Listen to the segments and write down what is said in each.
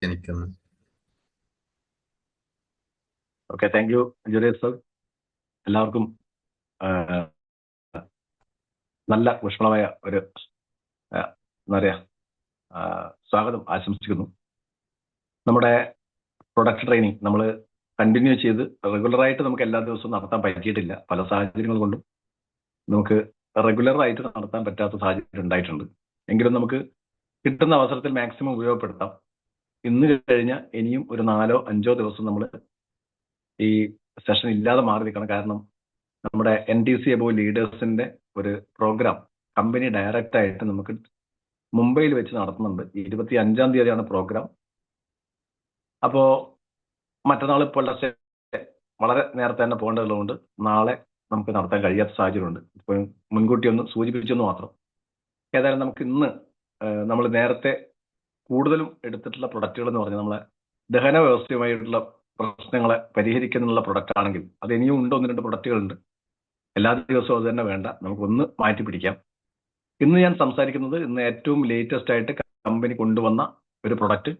ജനിക്കുന്നത്. Okay, thank you Junaid sir. എല്ലാവർക്കും നല്ല ഊഷ്മളമായ ഒരു എന്താ പറയുക സ്വാഗതം ആശംസിക്കുന്നു. നമ്മുടെ പ്രൊഡക്റ്റ് ട്രെയിനിങ് നമ്മൾ കണ്ടിന്യൂ ചെയ്ത് റെഗുലറായിട്ട് നമുക്ക് എല്ലാ ദിവസവും നടത്താൻ പറ്റിയിട്ടില്ല. പല സാഹചര്യങ്ങൾ കൊണ്ടും നമുക്ക് റെഗുലറായിട്ട് നടത്താൻ പറ്റാത്ത സാഹചര്യം ഉണ്ടായിട്ടുണ്ട്. എങ്കിലും നമുക്ക് കിട്ടുന്ന അവസരത്തിൽ മാക്സിമം ഉപയോഗപ്പെടുത്താം. ഇന്ന് കഴിഞ്ഞ ഇനിയും ഒരു 4-5 ദിവസം നമ്മൾ ഈ സെഷൻ ഇല്ലാതെ മാറി നിൽക്കണം. കാരണം നമ്മുടെ NTC എബോവ് ലീഡേഴ്സിന്റെ ഒരു പ്രോഗ്രാം കമ്പനി ഡയറക്റ്റ് ആയിട്ട് നമുക്ക് മുംബൈയിൽ വെച്ച് നടത്തുന്നുണ്ട്. 25-ാം തീയതിയാണ് പ്രോഗ്രാം. അപ്പോ മറ്റന്നാൾ പുലർച്ചെ വളരെ നേരത്തെ തന്നെ പോകേണ്ടതുകൊണ്ട് നാളെ നമുക്ക് നടത്താൻ കഴിയാത്ത സാഹചര്യമുണ്ട്. ഇപ്പോൾ മുൻകൂട്ടി ഒന്ന് സൂചിപ്പിച്ചെന്ന് മാത്രം. ഏതായാലും നമുക്ക് ഇന്ന് നമ്മൾ നേരത്തെ കൂടുതലും എടുത്തിട്ടുള്ള പ്രൊഡക്റ്റുകൾ എന്ന് പറഞ്ഞാൽ നമ്മളെ ദഹന വ്യവസ്ഥയുമായിട്ടുള്ള പ്രശ്നങ്ങളെ പരിഹരിക്കുന്നുള്ള പ്രൊഡക്റ്റ് ആണെങ്കിൽ അത് ഇനിയും ഉണ്ട്. 1-2 പ്രൊഡക്റ്റുകളുണ്ട്. എല്ലാ ദിവസവും അത് തന്നെ വേണ്ട, നമുക്കൊന്ന് മാറ്റി പിടിക്കാം. ഇന്ന് ഞാൻ സംസാരിക്കുന്നത് ഇന്ന് ഏറ്റവും ലേറ്റസ്റ്റ് ആയിട്ട് കമ്പനി കൊണ്ടുവന്ന ഒരു പ്രൊഡക്റ്റ്,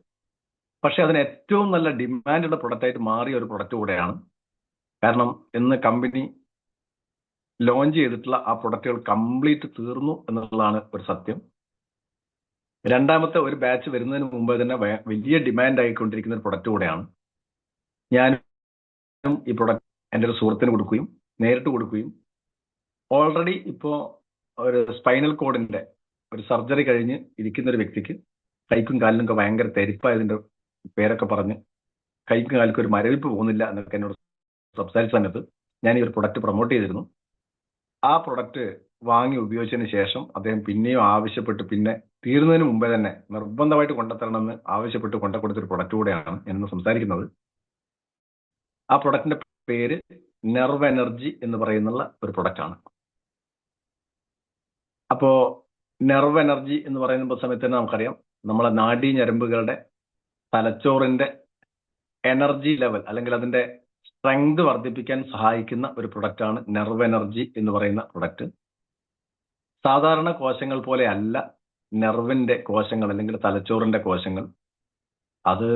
പക്ഷെ അതിന് ഏറ്റവും നല്ല ഡിമാൻഡുള്ള പ്രൊഡക്റ്റ് ആയിട്ട് മാറിയ ഒരു പ്രൊഡക്റ്റ് കൂടെയാണ്. കാരണം ഇന്ന് കമ്പനി ലോഞ്ച് ചെയ്തിട്ടുള്ള ആ പ്രൊഡക്റ്റുകൾ കംപ്ലീറ്റ് തീർന്നു എന്നുള്ളതാണ് ഒരു സത്യം. രണ്ടാമത്തെ ഒരു ബാച്ച് വരുന്നതിന് മുമ്പ് തന്നെ വലിയ ഡിമാൻഡ് ആയിക്കൊണ്ടിരിക്കുന്ന ഒരു പ്രൊഡക്റ്റ് കൂടെയാണ്. ഞാനും ഈ പ്രൊഡക്റ്റ് എൻ്റെ ഒരു സുഹൃത്തിന് കൊടുക്കുകയും നേരിട്ട് കൊടുക്കുകയും ഓൾറെഡി ഇപ്പോൾ ഒരു സ്പൈനൽ കോഡിന്റെ ഒരു സർജറി കഴിഞ്ഞ് ഇരിക്കുന്ന ഒരു വ്യക്തിക്ക് കൈക്കും കാലിനൊക്കെ ഭയങ്കര തെരിപ്പായതിന്റെ പേരൊക്കെ പറഞ്ഞ് കൈക്കും കാലിക്കും ഒരു മരവിപ്പ് പോകുന്നില്ല എന്നൊക്കെ എന്നോട് സംസാരിച്ച സമയത്ത് ഞാൻ ഈ ഒരു പ്രൊഡക്റ്റ് പ്രൊമോട്ട് ചെയ്തിരുന്നു. ആ പ്രൊഡക്റ്റ് വാങ്ങി ഉപയോഗിച്ചതിന് ശേഷം അദ്ദേഹം പിന്നെയും ആവശ്യപ്പെട്ട് പിന്നെ തീരുന്നതിന് മുമ്പേ തന്നെ നിർബന്ധമായിട്ട് കൊണ്ടുത്തരണമെന്ന് ആവശ്യപ്പെട്ട് കൊണ്ടുകൊടുത്തൊരു പ്രൊഡക്റ്റ് കൂടെയാണ് എന്ന് സംസാരിക്കുന്നത്. ആ പ്രൊഡക്റ്റിന്റെ പേര് നെർവ് എനർജി എന്ന് പറയുന്നുള്ള ഒരു പ്രൊഡക്റ്റ് ആണ്. അപ്പോ നെർവ് എനർജി എന്ന് പറയുന്ന സമയത്ത് തന്നെ നമുക്കറിയാം നമ്മളെ നാഡീ ഞരമ്പുകളുടെ തലച്ചോറിന്റെ എനർജി ലെവൽ അല്ലെങ്കിൽ അതിന്റെ സ്ട്രെങ്ത് വർദ്ധിപ്പിക്കാൻ സഹായിക്കുന്ന ഒരു പ്രൊഡക്റ്റാണ് നെർവ് എനർജി എന്ന് പറയുന്ന പ്രൊഡക്റ്റ്. സാധാരണ കോശങ്ങൾ പോലെ അല്ല നെർവിന്റെ കോശങ്ങൾ അല്ലെങ്കിൽ തലച്ചോറിന്റെ കോശങ്ങൾ. അത്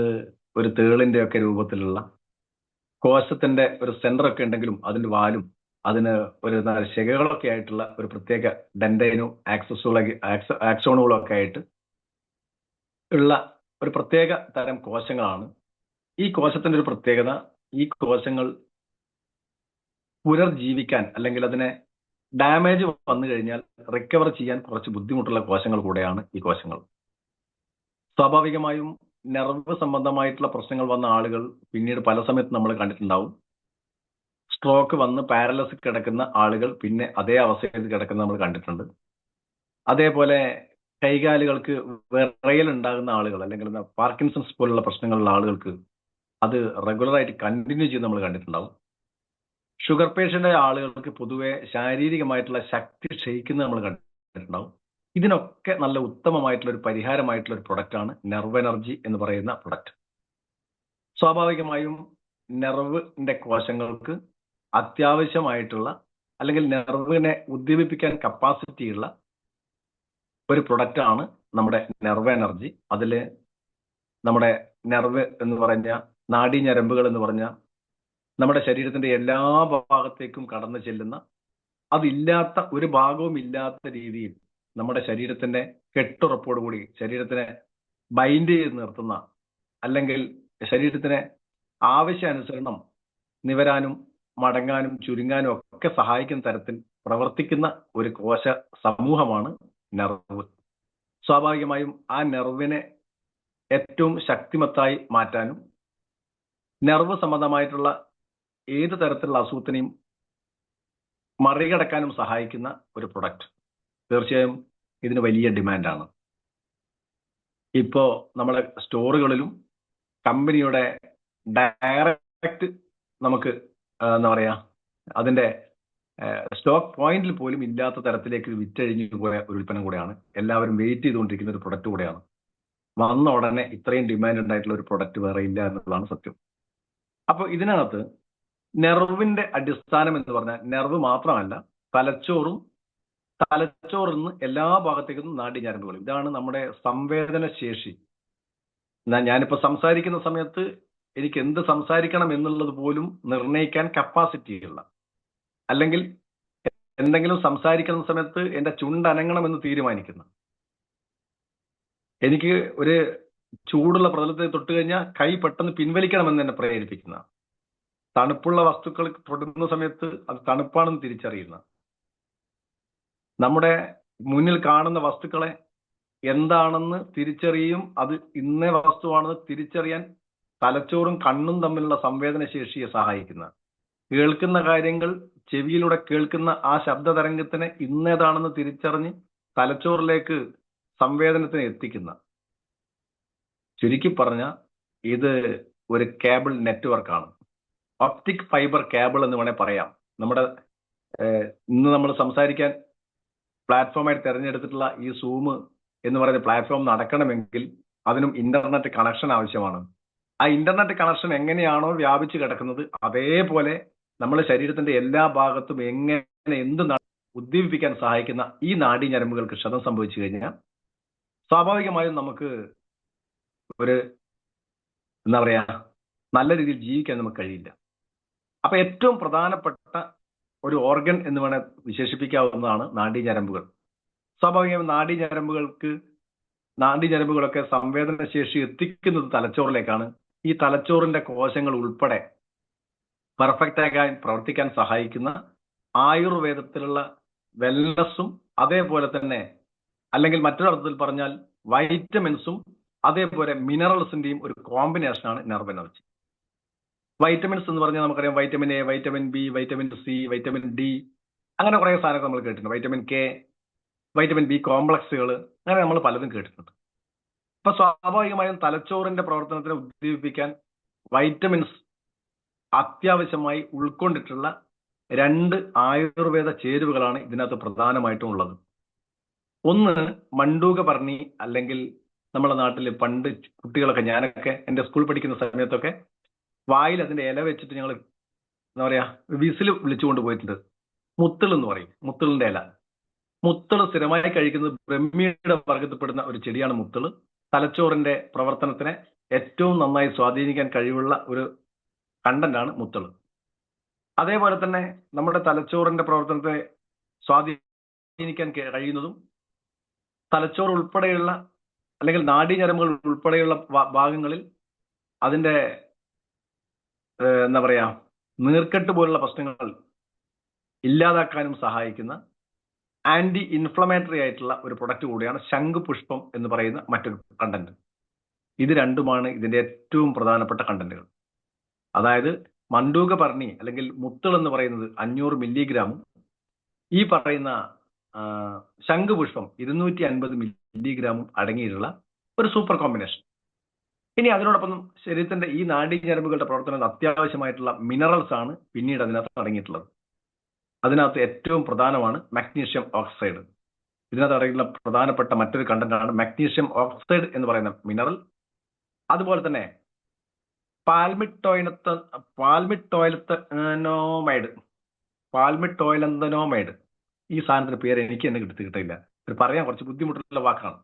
ഒരു തേളിന്റെ ഒക്കെ രൂപത്തിലുള്ള കോശത്തിന്റെ ഒരു സെന്റർ ഒക്കെ ഉണ്ടെങ്കിലും അതിന്റെ വാലും അതിന് ഒരു ശകകളൊക്കെ ആയിട്ടുള്ള ഒരു പ്രത്യേക ഡെൻഡൈനും ആക്സോണുകളും ഒക്കെ ആയിട്ട് ഉള്ള ഒരു പ്രത്യേക തരം കോശങ്ങളാണ്. ഈ കോശത്തിന്റെ ഒരു പ്രത്യേകത, ഈ കോശങ്ങൾ പുനർജീവിക്കാൻ അല്ലെങ്കിൽ അതിനെ ഡാമേജ് വന്നു കഴിഞ്ഞാൽ റിക്കവർ ചെയ്യാൻ കുറച്ച് ബുദ്ധിമുട്ടുള്ള കോശങ്ങൾ കൂടെയാണ് ഈ കോശങ്ങൾ. സ്വാഭാവികമായും നെർവ് സംബന്ധമായിട്ടുള്ള പ്രശ്നങ്ങൾ വന്ന ആളുകൾ പിന്നീട് പല സമയത്ത് നമ്മൾ കണ്ടിട്ടുണ്ടാവും. സ്ട്രോക്ക് വന്ന് പാരലൈസ് കിടക്കുന്ന ആളുകൾ പിന്നെ അതേ അവസ്ഥയിൽ കിടക്കുന്ന നമ്മൾ കണ്ടിട്ടുണ്ട്. അതേപോലെ കൈകാലുകൾക്ക് വിറയൽ ഉണ്ടാകുന്ന ആളുകൾ അല്ലെങ്കിൽ പാർക്കിൻസൺസ് പോലുള്ള പ്രശ്നങ്ങളുള്ള ആളുകൾക്ക് അത് റെഗുലറായിട്ട് കണ്ടിന്യൂ ചെയ്ത് നമ്മൾ കണ്ടിട്ടുണ്ടാവും. ഷുഗർ പേഷ്യന്റ് ആളുകൾക്ക് പൊതുവെ ശാരീരികമായിട്ടുള്ള ശക്തി ക്ഷയിക്കുന്നത് നമ്മൾ കണ്ടിട്ടുണ്ടാവും. ഇതിനൊക്കെ നല്ല ഉത്തമമായിട്ടുള്ള ഒരു പരിഹാരമായിട്ടുള്ള ഒരു പ്രൊഡക്റ്റാണ് നെർവ് എനർജി എന്ന് പറയുന്ന പ്രൊഡക്റ്റ്. സ്വാഭാവികമായും നെർവിന്റെ കോശങ്ങൾക്ക് അത്യാവശ്യമായിട്ടുള്ള അല്ലെങ്കിൽ നെർവിനെ ഉദ്ദീപിപ്പിക്കാൻ കപ്പാസിറ്റി ഉള്ള ഒരു പ്രൊഡക്റ്റാണ് നമ്മുടെ നെർവ് എനർജി. അതിൽ നമ്മുടെ നെർവ് എന്ന് പറഞ്ഞ നാഡീ ഞരമ്പുകൾ എന്ന് പറഞ്ഞ നമ്മുടെ ശരീരത്തിന്റെ എല്ലാ ഭാഗത്തേക്കും കടന്നു ചെല്ലുന്ന, അതില്ലാത്ത ഒരു ഭാഗവും ഇല്ലാത്ത രീതിയിൽ നമ്മുടെ ശരീരത്തിന്റെ കെട്ടുറപ്പോടുകൂടി ശരീരത്തിനെ ബൈൻഡ് ചെയ്ത് നിർത്തുന്ന അല്ലെങ്കിൽ ശരീരത്തിനെ ആവശ്യാനുസരണം നിവരാനും മടങ്ങാനും ചുരുങ്ങാനും ഒക്കെ സഹായിക്കുന്ന തരത്തിൽ പ്രവർത്തിക്കുന്ന ഒരു കോശ സമൂഹമാണ് നെർവ്. സ്വാഭാവികമായും ആ നെർവിനെ ഏറ്റവും ശക്തിമത്തായി മാറ്റാനും നെർവ് സംബന്ധമായിട്ടുള്ള ഏത് തരത്തിലുള്ള അസുഖത്തിനെയും മറികടക്കാനും സഹായിക്കുന്ന ഒരു പ്രൊഡക്റ്റ്. തീർച്ചയായും ഇതിന് വലിയ ഡിമാൻഡാണ്. ഇപ്പോ നമ്മളെ സ്റ്റോറുകളിലും കമ്പനിയുടെ ഡയറക്റ്റ് നമുക്ക് എന്താ പറയാ അതിന്റെ സ്റ്റോക്ക് പോയിന്റിൽ പോലും ഇല്ലാത്ത തരത്തിലേക്ക് വിറ്റഴിഞ്ഞു പോയ ഒരു ഉൽപ്പന്നം കൂടെയാണ്. എല്ലാവരും വെയിറ്റ് ചെയ്തുകൊണ്ടിരിക്കുന്ന ഒരു പ്രൊഡക്റ്റ് കൂടെയാണ്. വന്ന ഉടനെ ഇത്രയും ഡിമാൻഡ് ഉണ്ടായിട്ടുള്ള ഒരു പ്രൊഡക്റ്റ് വേറെ ഇല്ല എന്നുള്ളതാണ് സത്യം. അപ്പൊ ഇതിനകത്ത് നെർവിന്റെ അടിസ്ഥാനം എന്ന് പറഞ്ഞാൽ നെർവ് മാത്രമല്ല, തലച്ചോറും തലച്ചോറിൽ നിന്ന് എല്ലാ ഭാഗത്തേക്കും നാഡീ ഞരമ്പുകളും. ഇതാണ് നമ്മുടെ സംവേദന ശേഷി. ഞാനിപ്പോ സംസാരിക്കുന്ന സമയത്ത് എനിക്ക് എന്ത് സംസാരിക്കണം എന്നുള്ളത് പോലും നിർണ്ണയിക്കാൻ കപ്പാസിറ്റി ഉള്ള, അല്ലെങ്കിൽ എന്തെങ്കിലും സംസാരിക്കുന്ന സമയത്ത് എന്റെ ചുണ്ടനങ്ങണമെന്ന് തീരുമാനിക്കുന്ന, എനിക്ക് ഒരു ചൂടുള്ള പ്രതലത്തെ തൊട്ട് കഴിഞ്ഞാൽ കൈ പെട്ടെന്ന് പിൻവലിക്കണമെന്ന് എന്നെ പ്രേരിപ്പിക്കുന്ന, തണുപ്പുള്ള വസ്തുക്കൾ തൊടുന്ന സമയത്ത് അത് തണുപ്പാണെന്ന് തിരിച്ചറിയുന്ന, നമ്മുടെ മുന്നിൽ കാണുന്ന വസ്തുക്കളെ എന്താണെന്ന് തിരിച്ചറിയും, അത് ഇന്ന വസ്തുവാണെന്ന് തിരിച്ചറിയാൻ തലച്ചോറും കണ്ണും തമ്മിലുള്ള സംവേദന ശേഷിയെ സഹായിക്കുന്ന, കേൾക്കുന്ന കാര്യങ്ങൾ ചെവിയിലൂടെ കേൾക്കുന്ന ആ ശബ്ദ തരംഗത്തിനെ ഇന്നേതാണെന്ന് തിരിച്ചറിഞ്ഞ് തലച്ചോറിലേക്ക് സംവേദനത്തിന് എത്തിക്കുന്ന, ചുരുക്കി പറഞ്ഞ ഇത് ഒരു കേബിൾ നെറ്റ്വർക്കാണ്. ഒപ്റ്റിക് ഫൈബർ കേബിൾ എന്ന് വേണേൽ പറയാം. നമ്മുടെ ഇന്ന് നമ്മൾ സംസാരിക്കാൻ പ്ലാറ്റ്ഫോമായിട്ട് തിരഞ്ഞെടുത്തിട്ടുള്ള ഈ സൂം എന്ന് പറയുന്ന പ്ലാറ്റ്ഫോം നടക്കണമെങ്കിൽ അതിനും ഇന്റർനെറ്റ് കണക്ഷൻ ആവശ്യമാണ്. ആ ഇന്റർനെറ്റ് കണക്ഷൻ എങ്ങനെയാണോ വ്യാപിച്ചു കിടക്കുന്നത്, അതേപോലെ നമ്മുടെ ശരീരത്തിന്റെ എല്ലാ ഭാഗത്തും എങ്ങനെ ഉദ്ദീപിപ്പിക്കാൻ സഹായിക്കുന്ന ഈ നാഡീ ഞരമ്പുകൾക്ക് ക്ഷതം സംഭവിച്ചു കഴിഞ്ഞാൽ സ്വാഭാവികമായും നമുക്ക് ഒരു എന്താ പറയാ നല്ല രീതിയിൽ ജീവിക്കാൻ നമുക്ക് കഴിയില്ല. അപ്പൊ ഏറ്റവും പ്രധാനപ്പെട്ട ഒരു ഓർഗൻ എന്ന് വേണേൽ വിശേഷിപ്പിക്കാവുന്നതാണ് നാഡീ ഞരമ്പുകൾ. സ്വാഭാവികമായും നാഡീ ഞരമ്പുകളൊക്കെ സംവേദന ശേഷി എത്തിക്കുന്നത് തലച്ചോറിലേക്കാണ്. ഈ തലച്ചോറിന്റെ കോശങ്ങൾ ഉൾപ്പെടെ പെർഫെക്റ്റ് ആയി പ്രവർത്തിക്കാൻ സഹായിക്കുന്ന ആയുർവേദത്തിലുള്ള വെൽനസും, അതേപോലെ തന്നെ അല്ലെങ്കിൽ മറ്റൊരർത്ഥത്തിൽ പറഞ്ഞാൽ വൈറ്റമിൻസും അതേപോലെ മിനറൽസിന്റെയും ഒരു കോമ്പിനേഷനാണ് നെർവ് എനർജി. വൈറ്റമിൻസ് എന്ന് പറഞ്ഞാൽ നമുക്കറിയാം vitamin A, vitamin B, vitamin C, vitamin D, അങ്ങനെ കുറെ സാധനങ്ങൾ നമ്മൾ കേട്ടിട്ടുണ്ട്. വൈറ്റമിൻ കെ, വൈറ്റമിൻ ബി കോംപ്ലക്സുകൾ, അങ്ങനെ നമ്മൾ പലതും കേട്ടിട്ടുണ്ട്. അപ്പൊ സ്വാഭാവികമായും തലച്ചോറിന്റെ പ്രവർത്തനത്തിനെ ഉദ്ദീപിപ്പിക്കാൻ വൈറ്റമിൻസ് അത്യാവശ്യമായി ഉൾക്കൊണ്ടിട്ടുള്ള 2 ആയുർവേദ ചേരുവകളാണ് ഇതിനകത്ത് പ്രധാനമായിട്ടും ഉള്ളത്. ഒന്ന് മണ്ടൂകപർണി, അല്ലെങ്കിൽ നമ്മുടെ നാട്ടിൽ പണ്ട് കുട്ടികളൊക്കെ, ഞാനൊക്കെ എൻ്റെ സ്കൂൾ പഠിക്കുന്ന സമയത്തൊക്കെ വായിൽ അതിന്റെ ഇല വെച്ചിട്ട് ഞങ്ങൾ എന്താ പറയാ വിസിൽ വിളിച്ചുകൊണ്ട് പോയിട്ടുണ്ട്. മുത്തിൾ എന്ന് പറയും, മുത്തിളിന്റെ ഇല. മുത്തിള് സ്ഥിരമായി കഴിക്കുന്നത് ബ്രഹ്മിയുടെ വർഗത്തിൽപ്പെടുന്ന ഒരു ചെടിയാണ് മുത്തിള്. തലച്ചോറിന്റെ പ്രവർത്തനത്തിനെ ഏറ്റവും നന്നായി സ്വാധീനിക്കാൻ കഴിവുള്ള ഒരു കണ്ടന്റാണ് മുത്തിള്. അതേപോലെ തന്നെ നമ്മുടെ തലച്ചോറിന്റെ പ്രവർത്തനത്തെ സ്വാധീനിക്കാൻ കഴിയുന്നതും തലച്ചോർ ഉൾപ്പെടെയുള്ള അല്ലെങ്കിൽ നാഡീ ഞരമ്പുകൾ ഉൾപ്പെടെയുള്ള ഭാഗങ്ങളിൽ അതിന്റെ എന്താ പറയാ നീർക്കെട്ട് പോലുള്ള പ്രശ്നങ്ങൾ ഇല്ലാതാക്കാനും സഹായിക്കുന്ന ആന്റി ഇൻഫ്ലമേറ്ററി ആയിട്ടുള്ള ഒരു പ്രൊഡക്റ്റ് കൂടിയാണ് ശംഖുപുഷ്പം എന്ന് പറയുന്ന മറ്റൊരു കണ്ടന്റ്. ഇത് രണ്ടുമാണ് ഇതിന്റെ ഏറ്റവും പ്രധാനപ്പെട്ട കണ്ടന്റുകൾ. അതായത് മണ്ടൂകപർണി അല്ലെങ്കിൽ മുത്തിൾ എന്ന് പറയുന്നത് 500 മില്ലിഗ്രാമും ഈ പറയുന്ന ശംഖുപുഷ്പം 250 മില്ലിഗ്രാമും അടങ്ങിയിട്ടുള്ള ഒരു സൂപ്പർ കോമ്പിനേഷൻ. ഇനി അതിനോടൊപ്പം ശരീരത്തിന്റെ ഈ നാഡീ ഞരമ്പുകളുടെ പ്രവർത്തനത്തിൽ അത്യാവശ്യമായിട്ടുള്ള മിനറൽസ് ആണ് പിന്നീട് അതിനകത്ത് അടങ്ങിയിട്ടുള്ളത്. അതിനകത്ത് ഏറ്റവും പ്രധാനമാണ് മഗ്നീഷ്യം ഓക്സൈഡ്. ഇതിനകത്ത് അടങ്ങിയിട്ടുള്ള പ്രധാനപ്പെട്ട മറ്റൊരു കണ്ടന്റാണ് മഗ്നീഷ്യം ഓക്സൈഡ് എന്ന് പറയുന്ന മിനറൽ. അതുപോലെ തന്നെ പാൽമിറ്റോയിലന്തനോമൈഡ്, ഈ സാധനത്തിന്റെ പേര് എനിക്ക് തന്നെ കിട്ടില്ല, ഇത് പറയാൻ കുറച്ച് ബുദ്ധിമുട്ടുള്ള വാക്കാണ്.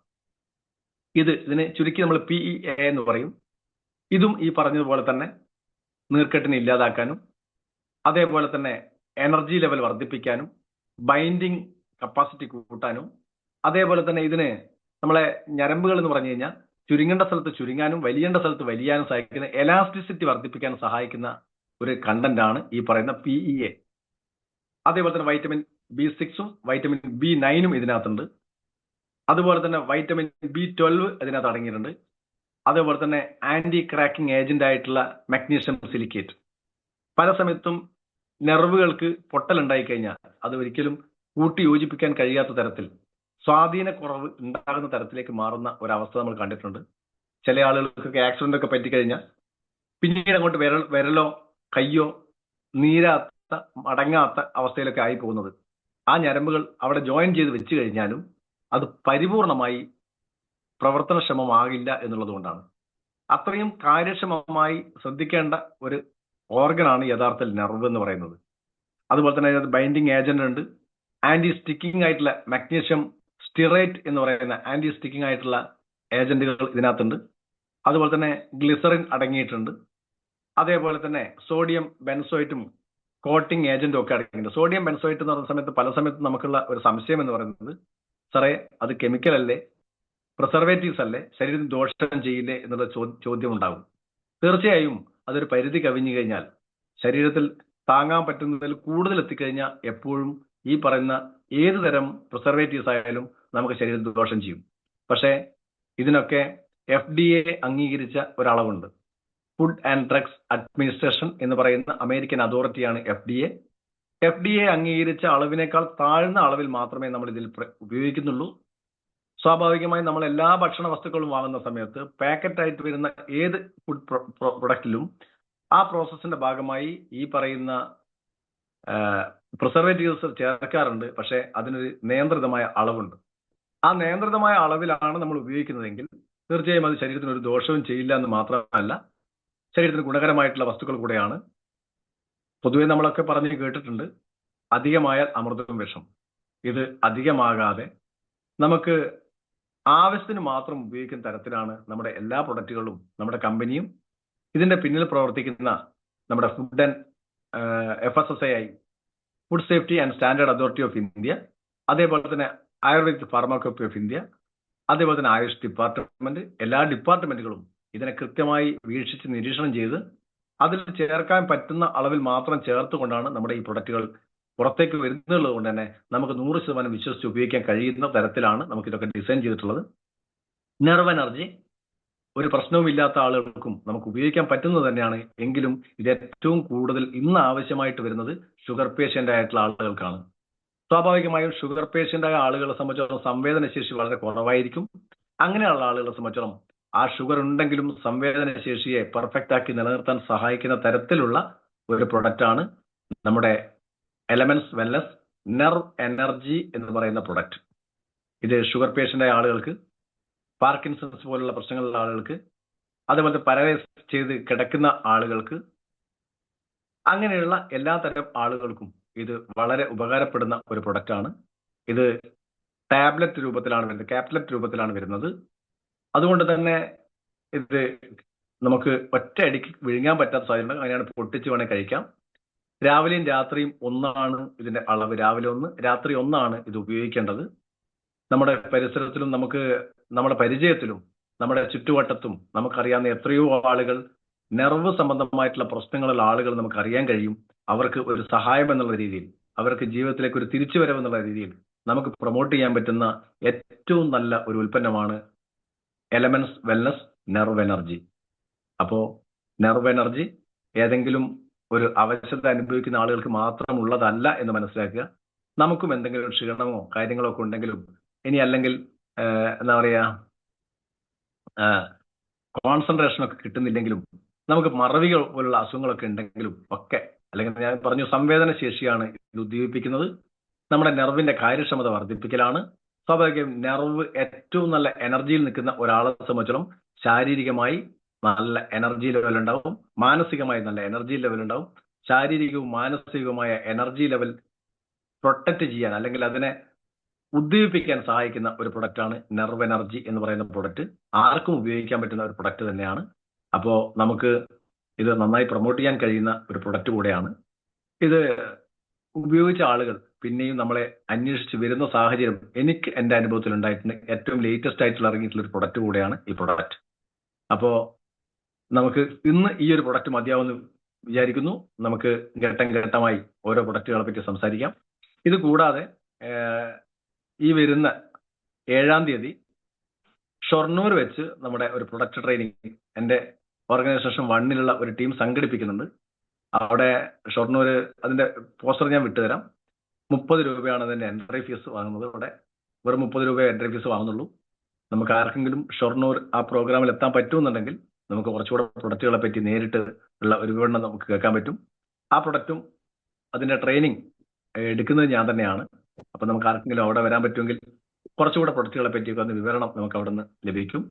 ഇതിനെ ചുരുക്കി നമ്മൾ PEA എന്ന് പറയും. ഇതും ഈ പറഞ്ഞതുപോലെ തന്നെ നീർക്കെട്ടിനെ ഇല്ലാതാക്കാനും അതേപോലെ തന്നെ എനർജി ലെവൽ വർദ്ധിപ്പിക്കാനും ബൈൻഡിങ് കപ്പാസിറ്റി കൂട്ടാനും അതേപോലെ തന്നെ ഇതിന് നമ്മളെ ഞരമ്പുകൾ എന്ന് പറഞ്ഞു കഴിഞ്ഞാൽ ചുരുങ്ങേണ്ട സ്ഥലത്ത് ചുരുങ്ങാനും വലിയേണ്ട സ്ഥലത്ത് വലിയാനും സഹായിക്കുന്ന എലാസ്റ്റിസിറ്റി വർദ്ധിപ്പിക്കാനും സഹായിക്കുന്ന ഒരു കണ്ടന്റ് ആണ് ഈ പറയുന്ന PEA. അതേപോലെ തന്നെ വൈറ്റമിൻ B6ഉം വൈറ്റമിൻ B9ഉം ഇതിനകത്തുണ്ട്. അതുപോലെ തന്നെ വൈറ്റമിൻ B12 ഇതിനകത്ത് അടങ്ങിയിട്ടുണ്ട്. അതേപോലെ തന്നെ ആന്റി ക്രാക്കിംഗ് ഏജന്റ് ആയിട്ടുള്ള മഗ്നീഷ്യം സിലിക്കേറ്റ്. പല സമയത്തും നെർവുകൾക്ക് പൊട്ടലുണ്ടായി കഴിഞ്ഞാൽ അത് ഒരിക്കലും കൂട്ടി യോജിപ്പിക്കാൻ കഴിയാത്ത തരത്തിൽ സ്വാധീനക്കുറവ് ഉണ്ടാകുന്ന തരത്തിലേക്ക് മാറുന്ന ഒരവസ്ഥ നമ്മൾ കണ്ടിട്ടുണ്ട്. ചില ആളുകൾക്കൊക്കെ ആക്സിഡന്റ് ഒക്കെ പറ്റിക്കഴിഞ്ഞാൽ പിന്നീട് അങ്ങോട്ട് വിരലോ കയ്യോ നീരാത്ത മടങ്ങാത്ത അവസ്ഥയിലൊക്കെ ആയി പോകുന്നത് ആ ഞരമ്പുകൾ അവിടെ ജോയിൻ ചെയ്ത് വെച്ച് കഴിഞ്ഞാലും അത് പരിപൂർണമായി പ്രവർത്തനക്ഷമമാകില്ല എന്നുള്ളത് കൊണ്ടാണ്. അത്രയും കാര്യക്ഷമമായി ശ്രദ്ധിക്കേണ്ട ഒരു ഓർഗനാണ് യഥാർത്ഥത്തിൽ നെർവ് എന്ന് പറയുന്നത്. അതുപോലെ തന്നെ അതിനകത്ത് ബൈൻഡിങ് ഏജന്റ് ഉണ്ട്, ആന്റി സ്റ്റിക്കിംഗ് ആയിട്ടുള്ള മഗ്നീഷ്യം സ്റ്റിറേറ്റ് എന്ന് പറയുന്ന ആന്റി സ്റ്റിക്കിംഗ് ആയിട്ടുള്ള ഏജന്റുകൾ ഇതിനകത്തുണ്ട്. അതുപോലെ തന്നെ ഗ്ലിസറിൻ അടങ്ങിയിട്ടുണ്ട്. അതേപോലെ തന്നെ സോഡിയം ബെൻസോയിറ്റും കോട്ടിംഗ് ഏജന്റും ഒക്കെ അടങ്ങിയിട്ടുണ്ട്. സോഡിയം ബെൻസോയിറ്റ് എന്ന് പറയുന്ന സമയത്ത് പല സമയത്തും നമുക്കുള്ള ഒരു സംശയം എന്ന് പറയുന്നത്, സാറേ അത് കെമിക്കൽ അല്ലേ, പ്രിസർവേറ്റീവ്സ് അല്ലേ, ശരീരത്തിന് ദോഷം ചെയ്യില്ലേ എന്നുള്ള ചോദ്യം ഉണ്ടാകും. തീർച്ചയായും അതൊരു പരിധി കവിഞ്ഞു കഴിഞ്ഞാൽ, ശരീരത്തിൽ താങ്ങാൻ പറ്റുന്നതിൽ കൂടുതൽ എത്തിക്കഴിഞ്ഞാൽ എപ്പോഴും ഈ പറയുന്ന ഏത് തരം പ്രിസർവേറ്റീവ്സ് ആയാലും നമുക്ക് ശരീരത്തിൽ ദോഷം ചെയ്യും. പക്ഷേ ഇതിനൊക്കെ FDA അംഗീകരിച്ച ഒരളവുണ്ട്. ഫുഡ് ആൻഡ് ഡ്രഗ്സ് അഡ്മിനിസ്ട്രേഷൻ എന്ന് പറയുന്ന അമേരിക്കൻ അതോറിറ്റിയാണ് FDA. FDA അംഗീകരിച്ച അളവിനേക്കാൾ താഴ്ന്ന അളവിൽ മാത്രമേ നമ്മൾ ഇതിൽ ഉപയോഗിക്കുന്നുള്ളൂ. സ്വാഭാവികമായി നമ്മൾ എല്ലാ ഭക്ഷണ വസ്തുക്കളും വാങ്ങുന്ന സമയത്ത് പാക്കറ്റ് ആയിട്ട് വരുന്ന ഏത് ഫുഡ് പ്രൊഡക്റ്റിലും ആ പ്രോസസ്സിന്റെ ഭാഗമായി ഈ പറയുന്ന പ്രിസർവേറ്റീവ്സ് ചേർക്കാറുണ്ട്. പക്ഷേ അതിനൊരു നിയന്ത്രിതമായ അളവുണ്ട്. ആ നിയന്ത്രിതമായ അളവിലാണ് നമ്മൾ ഉപയോഗിക്കുന്നതെങ്കിൽ തീർച്ചയായും അത് ശരീരത്തിന് ഒരു ദോഷവും ചെയ്യില്ല എന്ന് മാത്രമല്ല, ശരീരത്തിന് ഗുണകരമായിട്ടുള്ള വസ്തുക്കൾ കൂടെയാണ്. പൊതുവെ നമ്മളൊക്കെ പറഞ്ഞു കേട്ടിട്ടുണ്ട്, അധികമായാൽ അമൃതവും വിഷം. ഇത് അധികമാകാതെ നമുക്ക് ആവശ്യത്തിന് മാത്രം ഉപയോഗിക്കുന്ന തരത്തിലാണ് നമ്മുടെ എല്ലാ പ്രൊഡക്റ്റുകളും, നമ്മുടെ കമ്പനിയും ഇതിന്റെ പിന്നിൽ പ്രവർത്തിക്കുന്ന നമ്മുടെ food and FSSAI, food safety and standard authority of India, അതേപോലെ തന്നെ ആയുർവേദിക് ഫാർമക്കോപ്പി ഓഫ് ഇന്ത്യ, അതേപോലെ തന്നെ ആയുഷ് ഡിപ്പാർട്ട്മെന്റ്, എല്ലാ ഡിപ്പാർട്ട്മെന്റുകളും ഇതിനെ കൃത്യമായി വീക്ഷിച്ച് നിരീക്ഷണം ചെയ്ത് അതിൽ ചേർക്കാൻ പറ്റുന്ന അളവിൽ മാത്രം ചേർത്തുകൊണ്ടാണ് നമ്മുടെ ഈ പ്രൊഡക്റ്റുകൾ പുറത്തേക്ക് വരുന്നുള്ളത് കൊണ്ട് തന്നെ നമുക്ക് 100% വിശ്വസിച്ച് ഉപയോഗിക്കാൻ കഴിയുന്ന തരത്തിലാണ് നമുക്ക് ഇതൊക്കെ ഡിസൈൻ ചെയ്തിട്ടുള്ളത്. നെർവ് എനർജി ഒരു പ്രശ്നവും ഇല്ലാത്ത ആളുകൾക്കും നമുക്ക് ഉപയോഗിക്കാൻ പറ്റുന്നത് തന്നെയാണ്. എങ്കിലും ഇത് ഏറ്റവും കൂടുതൽ ഇന്ന് ആവശ്യമായിട്ട് വരുന്നത് ഷുഗർ പേഷ്യന്റ് ആയിട്ടുള്ള ആളുകൾക്കാണ്. സ്വാഭാവികമായും ഷുഗർ പേഷ്യന്റ് ആയ ആളുകളെ സംബന്ധിച്ചിടത്തോളം സംവേദനശേഷി വളരെ കുറവായിരിക്കും. അങ്ങനെയുള്ള ആളുകളെ സംബന്ധിച്ചിടത്തോളം ആ ഷുഗർ ഉണ്ടെങ്കിലും സംവേദനശേഷിയെ പെർഫെക്റ്റ് ആക്കി നിലനിർത്താൻ സഹായിക്കുന്ന തരത്തിലുള്ള ഒരു പ്രൊഡക്റ്റാണ് നമ്മുടെ എലമെന്റ്സ് വെൽനസ് നെർവ് എനർജി എന്ന് പറയുന്ന പ്രൊഡക്റ്റ്. ഇത് ഷുഗർ പേഷ്യന്റ് ആയ ആളുകൾക്ക്, പാർക്കിൻസൺസ് പോലുള്ള പ്രശ്നങ്ങളുള്ള ആളുകൾക്ക്, അതേപോലത്തെ പാരലൈസ് ചെയ്ത് കിടക്കുന്ന ആളുകൾക്ക്, അങ്ങനെയുള്ള എല്ലാ തരം ആളുകൾക്കും ഇത് വളരെ ഉപകാരപ്പെടുന്ന ഒരു പ്രൊഡക്റ്റാണ്. ഇത് ടാബ്ലറ്റ് രൂപത്തിലാണ് വരുന്നത്, ക്യാപ്ലറ്റ് രൂപത്തിലാണ് വരുന്നത്. അതുകൊണ്ട് തന്നെ ഇത് നമുക്ക് ഒറ്റ അടിക്ക് വിഴുങ്ങാൻ പറ്റാത്ത സാധ്യത, അങ്ങനെയാണ് പൊട്ടിച്ച് വേണേൽ കഴിക്കാം. രാവിലെയും രാത്രിയും ഒന്നാണ് ഇതിന്റെ അളവ്. രാവിലെ 1, രാത്രി 1 ഇത് ഉപയോഗിക്കേണ്ടത്. നമ്മുടെ പരിസരത്തിലും നമ്മുടെ പരിചയത്തിലും നമ്മുടെ ചുറ്റുവട്ടത്തും നമുക്കറിയാവുന്ന എത്രയോ ആളുകൾ നെർവ് സംബന്ധമായിട്ടുള്ള പ്രശ്നങ്ങളുള്ള ആളുകൾ നമുക്ക് അറിയാൻ കഴിയും. അവർക്ക് ഒരു സഹായം എന്നുള്ള രീതിയിൽ, അവർക്ക് ജീവിതത്തിലേക്ക് ഒരു തിരിച്ചുവരവ് എന്നുള്ള രീതിയിൽ നമുക്ക് പ്രൊമോട്ട് ചെയ്യാൻ പറ്റുന്ന ഏറ്റവും നല്ല ഒരു ഉൽപ്പന്നമാണ് എലമെന്റ്സ് വെൽനസ് നെർവ് എനർജി. അപ്പോ നെർവ് എനർജി ഏതെങ്കിലും ഒരു അവശത അനുഭവിക്കുന്ന ആളുകൾക്ക് മാത്രമുള്ളതല്ല എന്ന് മനസ്സിലാക്കുക. നമുക്കും എന്തെങ്കിലും ക്ഷീണമോ കാര്യങ്ങളോ ഒക്കെ ഉണ്ടെങ്കിലും, ഇനി അല്ലെങ്കിൽ എന്താ പറയാ കോൺസെൻട്രേഷൻ ഒക്കെ കിട്ടുന്നില്ലെങ്കിലും, നമുക്ക് മറവികൾ പോലുള്ള അസുഖങ്ങളൊക്കെ ഉണ്ടെങ്കിലും ഒക്കെ, അല്ലെങ്കിൽ ഞാൻ പറഞ്ഞു സംവേദന ശേഷിയാണ് ഇത് ഉദ്ദീപിപ്പിക്കുന്നത്. നമ്മുടെ നെർവിന്റെ കാര്യക്ഷമത വർദ്ധിപ്പിക്കലാണ്. സ്വാഭാവികം നെർവ് ഏറ്റവും നല്ല എനർജിയിൽ നിൽക്കുന്ന ഒരാളെ സംബന്ധിച്ചിടത്തോളം ശാരീരികമായി നല്ല എനർജി ലെവൽ ഉണ്ടാവും, മാനസികമായി നല്ല എനർജി ലെവൽ ഉണ്ടാവും. ശാരീരികവും മാനസികവുമായ എനർജി ലെവൽ പ്രൊട്ടക്ട് ചെയ്യാൻ അല്ലെങ്കിൽ അതിനെ ഉദ്ദീപിപ്പിക്കാൻ സഹായിക്കുന്ന ഒരു പ്രൊഡക്റ്റാണ് നെർവ് എനർജി എന്ന് പറയുന്ന പ്രൊഡക്റ്റ്. ആർക്കും ഉപയോഗിക്കാൻ പറ്റുന്ന ഒരു പ്രൊഡക്റ്റ് തന്നെയാണ്. അപ്പോൾ നമുക്ക് ഇത് നന്നായി പ്രൊമോട്ട് ചെയ്യാൻ കഴിയുന്ന ഒരു പ്രൊഡക്റ്റ് കൂടെയാണ്. ഇത് ഉപയോഗിച്ച ആളുകൾ പിന്നെയും നമ്മളെ അന്വേഷിച്ച് വരുന്ന സാഹചര്യം എനിക്ക് എൻ്റെ അനുഭവത്തിൽ ഉണ്ടായിട്ടുണ്ട്. ഏറ്റവും ലേറ്റസ്റ്റ് ആയിട്ടുള്ള ഇറങ്ങിയിട്ടുള്ള ഒരു പ്രൊഡക്റ്റ് കൂടെയാണ് ഈ പ്രൊഡക്റ്റ്. അപ്പോൾ നമുക്ക് ഇന്ന് ഈ ഒരു പ്രൊഡക്റ്റ് മതിയാവുമെന്ന് വിചാരിക്കുന്നു. നമുക്ക് ഘട്ടം ഘട്ടമായി ഓരോ പ്രൊഡക്റ്റുകളെ പറ്റി സംസാരിക്കാം. ഇത് കൂടാതെ ഈ വരുന്ന 7-ാം തീയതി ഷൊർണൂർ വെച്ച് നമ്മുടെ ഒരു പ്രൊഡക്റ്റ് ട്രെയിനിങ് എൻ്റെ ഓർഗനൈസേഷൻ 1-ലുള്ള ഒരു ടീം സംഘടിപ്പിക്കുന്നുണ്ട്. അവിടെ ഷൊർണൂർ, അതിന്റെ പോസ്റ്റർ ഞാൻ വിട്ടുതരാം. 30 രൂപയാണ് അതിന്റെ എൻട്രി ഫീസ് വാങ്ങുന്നത്. അവിടെ വെറും 30 രൂപ എൻട്രി ഫീസ് വാങ്ങുന്നുള്ളൂ. നമുക്ക് ആർക്കെങ്കിലും ഷൊർണൂർ ആ പ്രോഗ്രാമിൽ എത്താൻ പറ്റുമെന്നുണ്ടെങ്കിൽ നമുക്ക് കുറച്ചുകൂടെ പ്രൊഡക്റ്റുകളെ പറ്റി നേരിട്ട് ഉള്ള ഒരു വിവരണം നമുക്ക് കേൾക്കാൻ പറ്റും. ആ പ്രൊഡക്റ്റും അതിന്റെ ട്രെയിനിങ് എടുക്കുന്നത് ഞാൻ തന്നെയാണ്. അപ്പൊ നമുക്ക് ആർക്കെങ്കിലും അവിടെ വരാൻ പറ്റുമെങ്കിൽ കുറച്ചുകൂടെ പ്രൊഡക്റ്റുകളെ പറ്റിയൊക്കെ ഒന്ന് വിവരണം നമുക്ക് അവിടെ നിന്ന് ലഭിക്കും.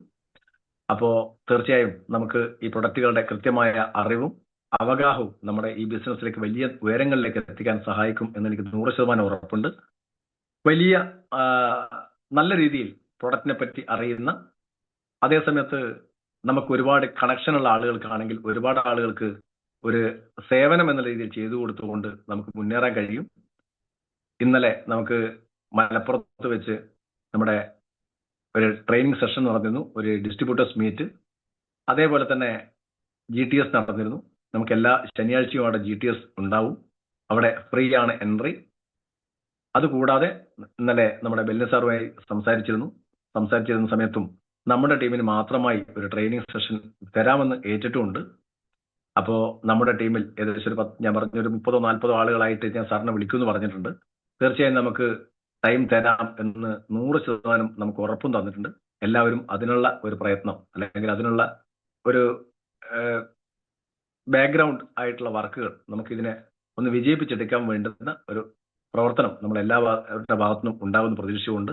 അപ്പോൾ തീർച്ചയായും നമുക്ക് ഈ പ്രൊഡക്റ്റുകളുടെ കൃത്യമായ അറിവും അവഗാഹവും നമ്മുടെ ഈ ബിസിനസ്സിലേക്ക് വലിയ ഉയരങ്ങളിലേക്ക് എത്തിക്കാൻ സഹായിക്കും എന്ന് എനിക്ക് 100% ഉറപ്പുണ്ട്. വലിയ നല്ല രീതിയിൽ പ്രൊഡക്റ്റിനെ പറ്റി അറിയുന്ന, അതേസമയത്ത് നമുക്ക് ഒരുപാട് കണക്ഷനുള്ള ആളുകൾക്കാണെങ്കിൽ ഒരുപാട് ആളുകൾക്ക് ഒരു സേവനം എന്ന രീതിയിൽ ചെയ്തു കൊടുത്തുകൊണ്ട് നമുക്ക് മുന്നേറാൻ കഴിയും. ഇന്നലെ നമുക്ക് മലപ്പുറത്ത് വെച്ച് നമ്മുടെ ഒരു ട്രെയിനിങ് സെഷൻ നടന്നിരുന്നു, ഒരു ഡിസ്ട്രിബ്യൂട്ടേഴ്സ് മീറ്റ്. അതേപോലെ തന്നെ GTS നടന്നിരുന്നു. നമുക്ക് എല്ലാ ശനിയാഴ്ചയും അവിടെ GTS ഉണ്ടാവും. അവിടെ ഫ്രീ ആണ് എൻട്രി. അതുകൂടാതെ ഇന്നലെ നമ്മുടെ ബെല്ലിൻ സാറുമായി സംസാരിച്ചിരുന്ന സമയത്തും നമ്മുടെ ടീമിന് മാത്രമായി ഒരു ട്രെയിനിങ് സെഷൻ തരാമെന്ന് ഏറ്റിട്ടുമുണ്ട്. അപ്പോൾ നമ്മുടെ ടീമിൽ ഏകദേശം ഞാൻ പറഞ്ഞൊരു 30-40 ആളുകളായിട്ട് ഞാൻ സാറിനെ വിളിക്കുമെന്ന് പറഞ്ഞിട്ടുണ്ട്. തീർച്ചയായും നമുക്ക് ടൈം തരാം എന്ന് 100% നമുക്ക് ഉറപ്പും തന്നിട്ടുണ്ട്. എല്ലാവരും അതിനുള്ള ഒരു പ്രയത്നം അല്ലെങ്കിൽ അതിനുള്ള ഒരു ബാക്ക്ഗ്രൗണ്ട് ആയിട്ടുള്ള വർക്കുകൾ നമുക്കിതിനെ ഒന്ന് വിജയിപ്പിച്ചെടുക്കാൻ വേണ്ടുന്ന ഒരു പ്രവർത്തനം നമ്മൾ എല്ലാവരുടെ ഭാഗത്തുനിന്നും ഉണ്ടാകുമെന്ന് പ്രതീക്ഷിച്ചുകൊണ്ട്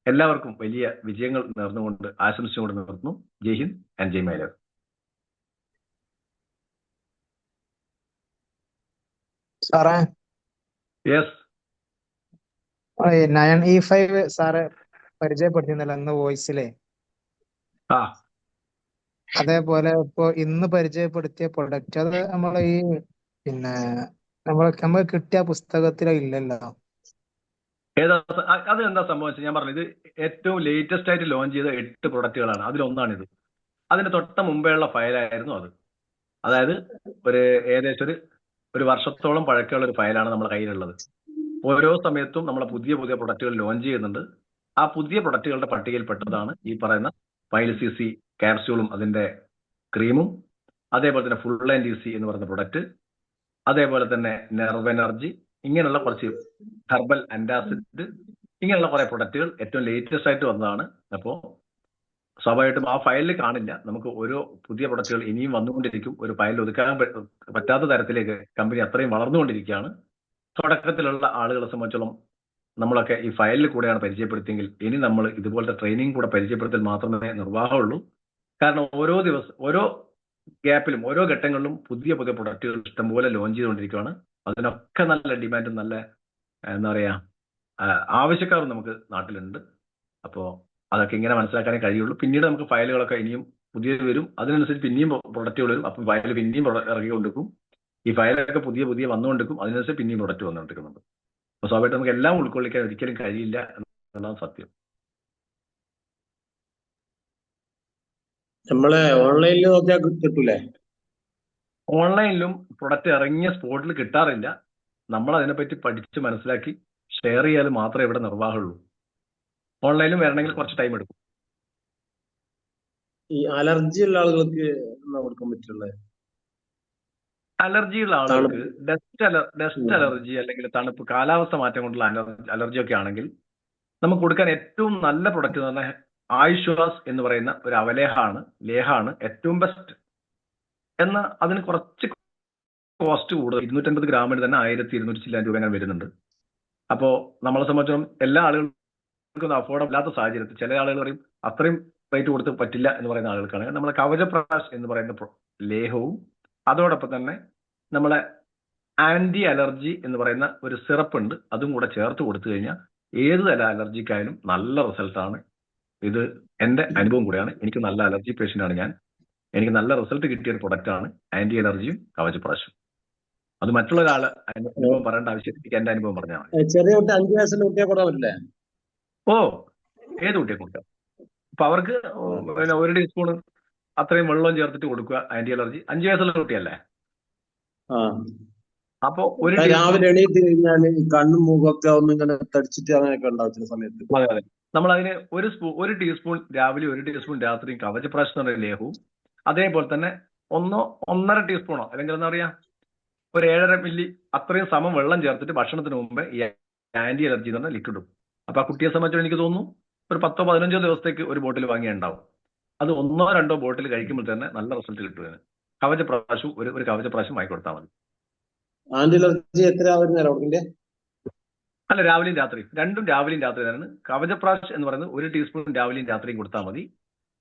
എല്ലാവർക്കും വലിയ വിജയങ്ങൾ നേർന്നുകൊണ്ട് ആശംസിച്ചുകൊണ്ട് നിർത്തുന്നു. ജയ് ഹിന്ദ് ആൻഡ് ജയ് മൈലർ. സാറേ, യെസ്, 9E5 സാറ് പരിചയപ്പെടുത്തിയിരുന്നല്ലോ അന്ന് വോയിസിലെ. അതേപോലെ ഇപ്പൊ ഇന്ന് പരിചയപ്പെടുത്തിയ പ്രൊഡക്റ്റ് അത് നമ്മളെ ഈ പിന്നെ നമ്മൾ കിട്ടിയ പുസ്തകത്തിലോ ഇല്ലല്ലോ. അത് എന്താ സംഭവിച്ചത് ഞാൻ പറഞ്ഞു, ഇത് ഏറ്റവും ലേറ്റസ്റ്റ് ആയിട്ട് ലോഞ്ച് ചെയ്ത 8 പ്രൊഡക്റ്റുകളാണ്. അതിലൊന്നാണിത്. അതിന് തൊട്ട മുമ്പേയുള്ള ഫയലായിരുന്നു അത്. അതായത് ഏകദേശം ഒരു വർഷത്തോളം പഴക്കമുള്ള ഒരു ഫയലാണ് നമ്മുടെ കയ്യിലുള്ളത്. ഓരോ സമയത്തും നമ്മളെ പുതിയ പ്രൊഡക്റ്റുകൾ ലോഞ്ച് ചെയ്യുന്നുണ്ട്. ആ പുതിയ പ്രൊഡക്റ്റുകളുടെ പട്ടികയിൽപ്പെട്ടതാണ് ഈ പറയുന്ന ഫൈൽ CC ക്യാപ്സ്യൂളും അതിന്റെ ക്രീമും, അതേപോലെ തന്നെ ഫുൾ ആൻഡ് ഈസി എന്ന് പറയുന്ന പ്രൊഡക്റ്റ്, അതേപോലെ തന്നെ നെർവ് എനർജി, ഇങ്ങനെയുള്ള കുറച്ച് ഹെർബൽ ആന്റാസിഡ്, ഇങ്ങനെയുള്ള കുറെ പ്രൊഡക്റ്റുകൾ ഏറ്റവും ലേറ്റസ്റ്റ് ആയിട്ട് വന്നതാണ്. അപ്പോൾ സ്വാഭാവികമായിട്ടും ആ ഫയലിൽ കാണില്ല. നമുക്ക് ഓരോ പുതിയ പ്രൊഡക്റ്റുകൾ ഇനിയും വന്നുകൊണ്ടിരിക്കും. ഒരു ഫയലിൽ ഒതുക്കാൻ പറ്റാത്ത തരത്തിലേക്ക് കമ്പനി അത്രയും വളർന്നുകൊണ്ടിരിക്കുകയാണ്. തുടക്കത്തിലുള്ള ആളുകളെ സംബന്ധിച്ചോളം നമ്മളൊക്കെ ഈ ഫയലിൽ കൂടെയാണ് പരിചയപ്പെടുത്തിയെങ്കിൽ ഇനി നമ്മൾ ഇതുപോലത്തെ ട്രെയിനിങ് കൂടെ പരിചയപ്പെടുത്തൽ മാത്രമേ നിർവാഹമുള്ളൂ. കാരണം ഓരോ ഗ്യാപ്പിലും ഓരോ ഘട്ടങ്ങളിലും പുതിയ പ്രൊഡക്റ്റുകൾ ഇഷ്ടംപോലെ ലോഞ്ച് ചെയ്തുകൊണ്ടിരിക്കുകയാണ്. അതിനൊക്കെ നല്ല ഡിമാൻഡും നല്ല എന്താ പറയാ ആവശ്യക്കാരും നമുക്ക് നാട്ടിലുണ്ട്. അപ്പോൾ അതൊക്കെ ഇങ്ങനെ മനസ്സിലാക്കാനേ കഴിയുള്ളൂ. പിന്നീട് നമുക്ക് ഫയലുകളൊക്കെ ഇനിയും പുതിയത് വരും, അതിനനുസരിച്ച് പിന്നെയും പ്രൊഡക്റ്റുകൾ വരും. അപ്പം ഫയൽ പിന്നെയും ഇറങ്ങിക്കൊണ്ടിരിക്കും. ഈ ഫയലൊക്കെ പുതിയ വന്നുകൊണ്ടിരിക്കും. അതിനനുസരിച്ച് പിന്നെയും പ്രൊഡക്റ്റ് വന്നുകൊണ്ടിരിക്കുന്നുണ്ട്. അപ്പോൾ സ്വാഭാവികമായിട്ട് നമുക്ക് എല്ലാം ഉൾക്കൊള്ളിക്കാൻ ഒരിക്കലും കഴിയില്ല എന്നുള്ളതാണ് സത്യം. നമ്മളെ ഓൺലൈനിൽ നോക്കിയാൽ കിട്ടൂലേ? ഓൺലൈനിലും പ്രൊഡക്റ്റ് ഇറങ്ങിയ സ്പോട്ടിൽ കിട്ടാറില്ല. നമ്മൾ അതിനെപ്പറ്റി പഠിച്ച് മനസ്സിലാക്കി ഷെയർ ചെയ്യാൻ മാത്രമേ ഇവിടെ നിർവാഹമുള്ളൂ. ഓൺലൈനിലും വരണമെങ്കിൽ കുറച്ച് ടൈം എടുക്കും. ഈ അലർജി ഉള്ള ആളുകൾക്ക് കൊടുക്കാൻ പറ്റുള്ളത്? അലർജിയുള്ള ആളുകൾക്ക് ഡസ്റ്റ് അലർജി അല്ലെങ്കിൽ തണുപ്പ് കാലാവസ്ഥ മാറ്റം കൊണ്ടുള്ള അലർജി ഒക്കെ ആണെങ്കിൽ നമുക്ക് കൊടുക്കാൻ ഏറ്റവും നല്ല പ്രൊഡക്റ്റ് എന്ന് പറഞ്ഞാൽ ആയുഷ്വാസ് എന്ന് പറയുന്ന ഒരു ലേഹാണ് ഏറ്റവും ബെസ്റ്റ്. എന്നാൽ അതിന് കുറച്ച് കോസ്റ്റ് കൂടുതൽ, 250 ഗ്രാമിന് തന്നെ 1200 ചില്ലാൻ രൂപ അങ്ങനെ വരുന്നുണ്ട്. അപ്പോൾ നമ്മളെ സംബന്ധിച്ചിടത്തോളം എല്ലാ ആളുകൾക്കും അഫോർഡബിൾ അല്ലാത്ത സാഹചര്യത്തിൽ ചില ആളുകൾ പറയും അത്രയും റേറ്റ് കൊടുത്ത് പറ്റില്ല എന്ന് പറയുന്ന ആളുകൾക്കാണ് നമ്മളെ കവചപ്രകാശ് എന്ന് പറയുന്ന ലേഹവും അതോടൊപ്പം തന്നെ നമ്മളെ ആന്റി അലർജി എന്ന് പറയുന്ന ഒരു സിറപ്പ് ഉണ്ട്, അതും കൂടെ ചേർത്ത് കൊടുത്തു കഴിഞ്ഞാൽ ഏത് തല അലർജിക്കായാലും നല്ല റിസൾട്ടാണ്. ഇത് എൻ്റെ അനുഭവം കൂടെയാണ്. എനിക്ക് നല്ല അലർജി പേഷ്യൻ്റാണ് ഞാൻ. എനിക്ക് നല്ല റിസൾട്ട് കിട്ടിയ ഒരു പ്രൊഡക്റ്റാണ് ആന്റി അലർജിയും കവചപ്രാശും. അത് മറ്റുള്ള ഒരാള് അനുഭവം പറയേണ്ട ആവശ്യം, എനിക്ക് എൻ്റെ അനുഭവം പറഞ്ഞാൽ മതി. ചെറിയ കുട്ടി 5 വയസ്സിലെ കുട്ടിയെ കൊടുക്കാൻ പറ്റില്ലേ? ഏത് കുട്ടിയെ കൊടുക്കാം. അപ്പൊ അവർക്ക് 1 ടീസ്പൂൺ അത്രയും വെള്ളം ചേർത്തിട്ട് കൊടുക്കുക. ആന്റി അലർജി 5 വയസ്സുള്ള കുട്ടിയല്ലേ. അപ്പൊ രാവിലെ എണീറ്റ് കഴിഞ്ഞാല് കണ്ണും മൂക്കൊക്കെ ഒന്ന് ഇങ്ങനെ തടിച്ചിട്ട് അങ്ങനെയൊക്കെ ഉണ്ടാവും ചില സമയത്ത്. അതെ, നമ്മൾ അതിന് 1 ടീസ്പൂൺ രാവിലെ 1 ടീസ്പൂൺ രാത്രിയും കവചപ്രാശം എന്ന് പറയുന്ന ലേഹവും, അതേപോലെ തന്നെ 1.5 ടീസ്പൂണോ അല്ലെങ്കിൽ എന്താ പറയാ 7.5 മില്ലി അത്രയും സമം വെള്ളം ചേർത്തിട്ട് ഭക്ഷണത്തിന് മുമ്പ് ഈ ആന്റി അലർജി എന്ന് പറഞ്ഞ ലിക്വിഡും. അപ്പൊ ആ കുട്ടിയെ സംബന്ധിച്ച് എനിക്ക് തോന്നുന്നു ഒരു 10-15 ദിവസത്തേക്ക് ഒരു ബോട്ടിൽ വാങ്ങിയുണ്ടാവും. അത് 1-2 ബോട്ടിൽ കഴിക്കുമ്പോൾ തന്നെ നല്ല റിസൾട്ട് കിട്ടും. കവചപ്രാശം ഒരു കവചപ്രാശം വാങ്ങി കൊടുത്താൽ മതി. ആന്റി അലർജി എത്ര വരുന്നതിന്റെ? അല്ല, രാവിലെയും രാത്രിയും രണ്ടും രാവിലെയും രാത്രി തന്നെ. കവചപ്രാശ് എന്ന് പറയുന്നത് 1 ടീസ്പൂൺ രാവിലെയും രാത്രിയും കൊടുത്താൽ മതി.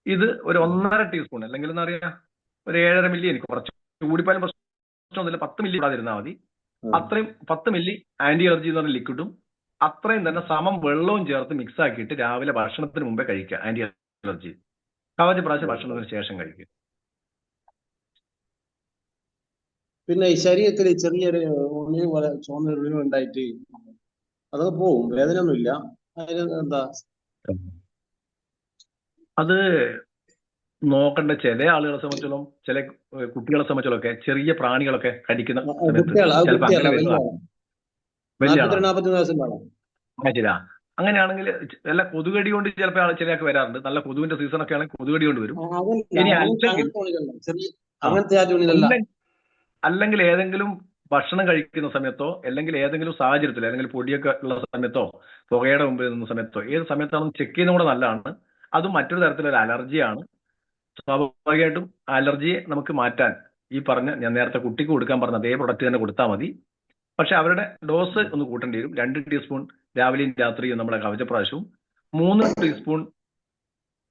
ഇത് ഒരു 1.5 ടീസ്പൂൺ അല്ലെങ്കിൽ എന്താ പറയാ ഒരു 7.5 മില്ലി, എനിക്ക് കുറച്ച് കൂടിപ്പാലും പ്രശ്നമൊന്നുമില്ല, 10 മില്ലി ഇടാതിരുന്നാൽ മതി. അത്രയും 10 മില്ലി ആന്റി അലർജി എന്ന് പറഞ്ഞ ലിക്വിഡും അത്രയും തന്നെ സമം വെള്ളവും ചേർത്ത് മിക്സ് ആക്കിയിട്ട് രാവിലെ ഭക്ഷണത്തിന് മുമ്പേ കഴിക്കുക. ആന്റി അലർജി കവച പ്രാവശ്യം ഭക്ഷണത്തിന് ശേഷം കഴിക്കും. പിന്നെ ഈ ശരീരത്തിൽ ചെറിയൊരു ഉള്ളിൽ പോലെ ചുവന്ന ഉള്ളിൽ ഉണ്ടായിട്ട് അതൊക്കെ പോവും, വേദനയൊന്നുമില്ല. അതിന് എന്താ? അത് നോക്കേണ്ട ചില ആളുകളെ സംബന്ധിച്ചോളം, ചില കുട്ടികളെ സംബന്ധിച്ചോളം ഒക്കെ ചെറിയ പ്രാണികളൊക്കെ കടിക്കുന്ന സമയത്ത് ചിലപ്പോൾ അങ്ങനെ വരുന്നതാണ്. വലിയ ആളാണ്. 42-43 വയസ്സുണ്ടാവും. ശരിയാ. അങ്ങനെയാണെങ്കിൽ നല്ല കൊതുകടി കൊണ്ട് ചിലപ്പോൾ ചിലയാൾക്ക് വരാറുണ്ട്. നല്ല കൊതുവിന്റെ സീസൺ ഒക്കെ ആണെങ്കിൽ കൊതുകടി കൊണ്ട് വരും. ഇനി അല്ലെങ്കിൽ ഏതെങ്കിലും ഭക്ഷണം കഴിക്കുന്ന സമയത്തോ അല്ലെങ്കിൽ ഏതെങ്കിലും സാഹചര്യത്തിൽ അല്ലെങ്കിൽ പൊടിയൊക്കെ ഉള്ള സമയത്തോ പുകയുടെ മുമ്പിൽ നിന്ന സമയത്തോ ഏത് സമയത്താണെന്ന് ചെക്ക് ചെയ്യുന്നത് കൂടെ നല്ലതാണ്. അതും മറ്റൊരു തരത്തിലൊരു അലർജിയാണ്. സ്വാഭാവികമായിട്ടും അലർജിയെ നമുക്ക് മാറ്റാൻ ഈ പറഞ്ഞ ഞാൻ നേരത്തെ കുട്ടിക്ക് കൊടുക്കാൻ പറഞ്ഞ അതേ പ്രൊഡക്റ്റ് തന്നെ കൊടുത്താൽ മതി. പക്ഷെ അവരുടെ ഡോസ് ഒന്ന് കൂട്ടേണ്ടി വരും. 2 ടീസ്പൂൺ രാവിലെയും രാത്രിയും നമ്മുടെ കവചപ്രാശവും, 3 ടീസ്പൂൺ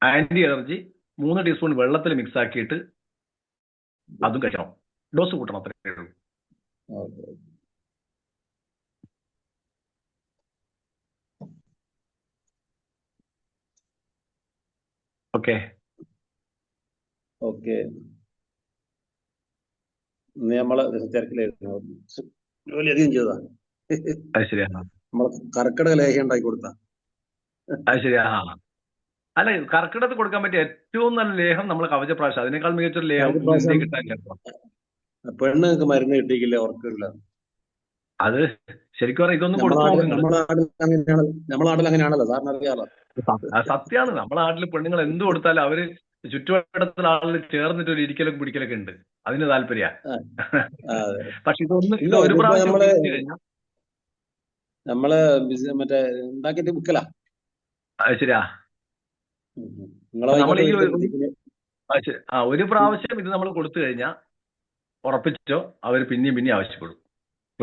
ആന്റി അലർജി 3 ടീസ്പൂൺ വെള്ളത്തിൽ മിക്സ് ആക്കിയിട്ട് അതും കഴിക്കണം. ഡോസ് കൂട്ടണം, അത്രയേ ഉള്ളൂ. Okay okay. നമ്മളെ തിരക്കിലായിരുന്നു, ജോലിയധികം ചെയ്തതാ. അത് ശരിയാ. നമ്മളെ കർക്കിടക ലേഹ്യം ഉണ്ടാക്കി കൊടുത്ത. അത് ശരിയാ. അല്ല, കർക്കിടകത്ത് കൊടുക്കാൻ പറ്റിയ ഏറ്റവും നല്ല ലേഹം നമ്മൾ കവചപ്രാശം. അതിനേക്കാൾ മികച്ചൊരു ലേഹം കിട്ടാനില്ല. പെണ്ണുങ്ങൾക്ക് മരുന്ന് കിട്ടിയില്ല, ഓർക്കില്ല. അത് ശരിക്കും പറഞ്ഞാൽ ഇതൊന്നും കൊടുത്തു നോക്കുക. നമ്മളെ നാട്ടിൽ അങ്ങനെയാണല്ലോ, സാറിന് അറിയാലോ. സത്യമാണ്. നമ്മളെ നാട്ടിൽ പെണ്ണുങ്ങൾ എന്ത് കൊടുത്താലും അവര് ചുറ്റുവട്ടത്തിലുള്ള ആളുകൾ ചേർന്നിട്ട് ഒരു ഇരിക്കലൊക്കെ പിടിക്കലൊക്കെ ഉണ്ട്. അതിന് താല്പര്യ. പക്ഷെ ഇത് ഒരു പ്രാവശ്യം നമ്മള് മറ്റേ ഉണ്ടാക്കിട്ട് വിൽക്കല. അത് ശരിയാ. നമ്മൾ ഈ ഒരു പ്രാവശ്യം ഇത് നമ്മൾ കൊടുത്തു കഴിഞ്ഞാൽ ഉറപ്പിച്ചോ അവർ പിന്നെയും ആവശ്യപ്പെടും.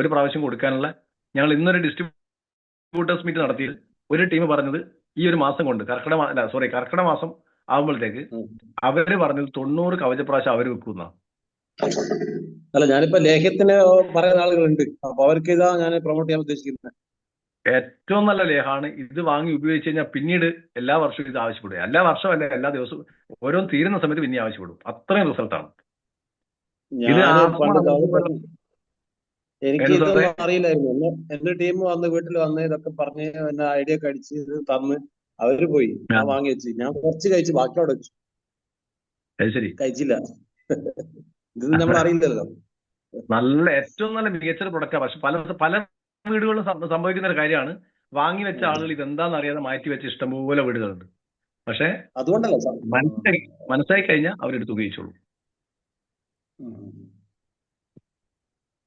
ഒരു പ്രാവശ്യം കൊടുക്കാനുള്ള ഞങ്ങൾ ഇന്നൊരു ഡിസ്ട്രിബ്യൂട്ടേഴ്സ് മീറ്റ് നടത്തി ഒരു ടീം പറഞ്ഞത് ഈ ഒരു മാസം കൊണ്ട് കർക്കിടക മാസം ആകുമ്പോഴത്തേക്ക് അവര് പറഞ്ഞത് 90 കവചപ്രാവശ്യം അവര് വെക്കുന്ന. അല്ല, ഞാനിപ്പോ ലേഖ്യത്തിന് പറയുന്ന ആളുകളുണ്ട്, അപ്പൊ അവർക്ക് ഇതാ ഞാൻ പ്രൊമോട്ട് ചെയ്യാൻ ഉദ്ദേശിക്കുന്നത്. ഏറ്റവും നല്ല ലേഹമാണ്. ഇത് വാങ്ങി ഉപയോഗിച്ച് കഴിഞ്ഞാൽ പിന്നീട് എല്ലാ വർഷവും ഇത് ആവശ്യപ്പെടുക. എല്ലാ വർഷവും അല്ല, എല്ലാ ദിവസവും ഓരോന്ന് തീരുന്ന സമയത്ത് പിന്നെ ആവശ്യപ്പെടും. അത്രയും റിസൾട്ടാണ്. എനിക്ക് ഇതൊന്നും അറിയില്ലായിരുന്നു. എന്റെ ടീം വന്ന് വീട്ടിൽ വന്ന് ഇതൊക്കെ പറഞ്ഞ് എന്നെ ഐഡിയ ഒക്കെ അടിച്ച് ഇത് തന്ന് അവര് പോയി. ഞാൻ വാങ്ങി വെച്ച്, ഞാൻ കുറച്ച് കഴിച്ച് ബാക്കി അവിടെ വെച്ചു. കഴിച്ചില്ല. ഇത് നമ്മൾ അറിയില്ലല്ലോ. നല്ല ഏറ്റവും നല്ല മികച്ച പ്രൊഡക്റ്റാണ്. പക്ഷെ പല വീടുകളിലും സംഭവിക്കുന്ന ഒരു കാര്യമാണ്, വാങ്ങി വെച്ച ആളുകൾ ഇതെന്താണെന്ന് അറിയാതെ മാറ്റി വെച്ച ഇഷ്ടംപോലെ വീടുകളുണ്ട്. പക്ഷെ അതുകൊണ്ടല്ല മനസ്സിലായി കഴിഞ്ഞാൽ അവരെടുത്ത് ഉപയോഗിച്ചോളൂ.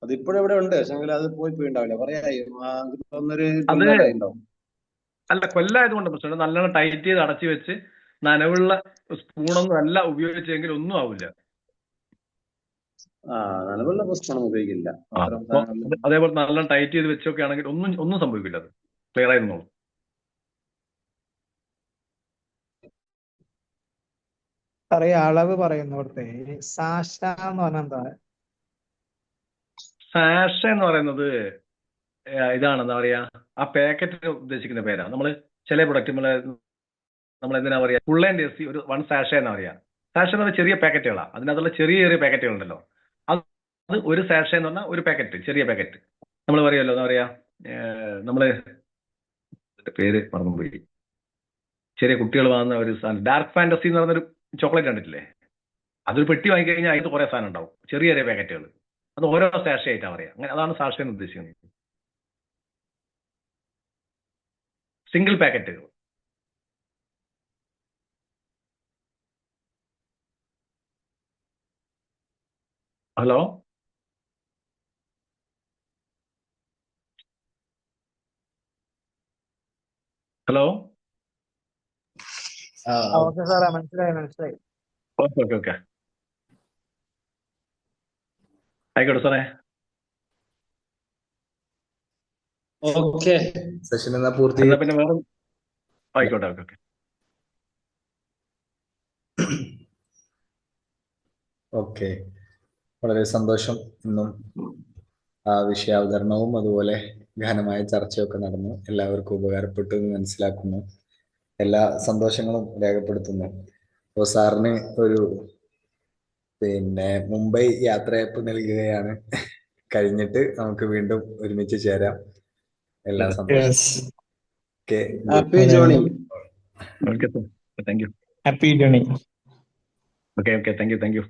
അതിപ്പോഴും ഇവിടെ ഉണ്ട്, പക്ഷെ അത് പോയിണ്ടാവില്ല. പറയായി അല്ല, കൊല്ലായതുകൊണ്ട് പ്രശ്നം. നല്ലോണം ടൈറ്റ് ചെയ്ത് അടച്ചു വെച്ച് നനവുള്ള സ്പൂണൊന്നും അല്ല ഉപയോഗിച്ചെങ്കിൽ ഒന്നും ആവില്ല. നനവുള്ള സ്പൂൺ ഉപയോഗിക്കില്ല. അതേപോലെ നല്ലോണം ടൈറ്റ് ചെയ്ത് വെച്ചൊക്കെ ആണെങ്കിൽ ഒന്നും സംഭവിക്കില്ല. അത് ക്ലിയർ ആയിരുന്നോളൂ. അറിയാം, അളവ് പറയുന്നോടത്തെ സാഷ എന്ന് പറഞ്ഞാൽ എന്താ? സാഷ എന്ന് പറയുന്നത് ഇതാണ്, എന്താ പറയാ, ആ പാക്കറ്റിന് ഉദ്ദേശിക്കുന്ന പേരാണ്. നമ്മള് ചില പ്രൊഡക്റ്റ് നമ്മൾ എന്തിനാ പറയാ, ഫുൾ ആൻഡ് എസി ഒരു 1 സാഷ എന്നാ പറയാ. സാഷ എന്ന് പറഞ്ഞാൽ ചെറിയ പാക്കറ്റുകളാണ്. അതിനകത്തുള്ള ചെറിയ പാക്കറ്റുകളുണ്ടല്ലോ, അത് ഒരു സാഷ എന്ന് പറഞ്ഞാൽ ഒരു പാക്കറ്റ്, ചെറിയ പാക്കറ്റ്. നമ്മൾ പറയുമല്ലോ, എന്താ പറയാ, നമ്മള് പേര് മറന്നുപോയി. ചെറിയ കുട്ടികൾ വാങ്ങുന്ന ഒരു സാധനം, ഡാർക്ക് ഫാന്റസി എന്ന് പറഞ്ഞൊരു ചോക്ലേറ്റ് കണ്ടിട്ടില്ലേ? അതൊരു പെട്ടി വാങ്ങിക്കഴിഞ്ഞാൽ അതിന് കുറെ സാധനം ഉണ്ടാവും, ചെറിയ പാക്കറ്റുകൾ. അത് ഓരോ സാഷ ആയിട്ടാണ് പറയാം. അങ്ങനെ അതാണ് സാഷ എന്ന് ഉദ്ദേശിക്കുന്നത്. സിംഗിൾ പാക്കറ്റുകൾ. ഹലോ, ഓക്കെ സാറേ, മനസ്സിലായി. ഓക്കെ ആയിക്കോട്ടെ സാറേ. ഓക്കെ, സെഷൻ എന്നാ പൂർത്തി. പിന്നെ വേറെ ആയിക്കോട്ടെ. ഓക്കെ, വളരെ സന്തോഷം. ഇന്നും വിഷയാവതരണവും അതുപോലെ ഗഹനമായ ചർച്ചയൊക്കെ നടന്നു. എല്ലാവർക്കും ഉപകാരപ്പെട്ടു എന്ന് മനസ്സിലാക്കുന്നു. എല്ലാ സന്തോഷങ്ങളും രേഖപ്പെടുത്തുന്നു. അപ്പോൾ സാറിന് ഒരു മുംബൈ യാത്രയപ്പ് നൽകുകയാണ്. കഴിഞ്ഞിട്ട് നമുക്ക് വീണ്ടും ഒരുമിച്ച് ചേരാം. എല്ലാ സന്തോഷം. Okay, happy journey. Okay, thank you. Happy journey. Okay, thank you.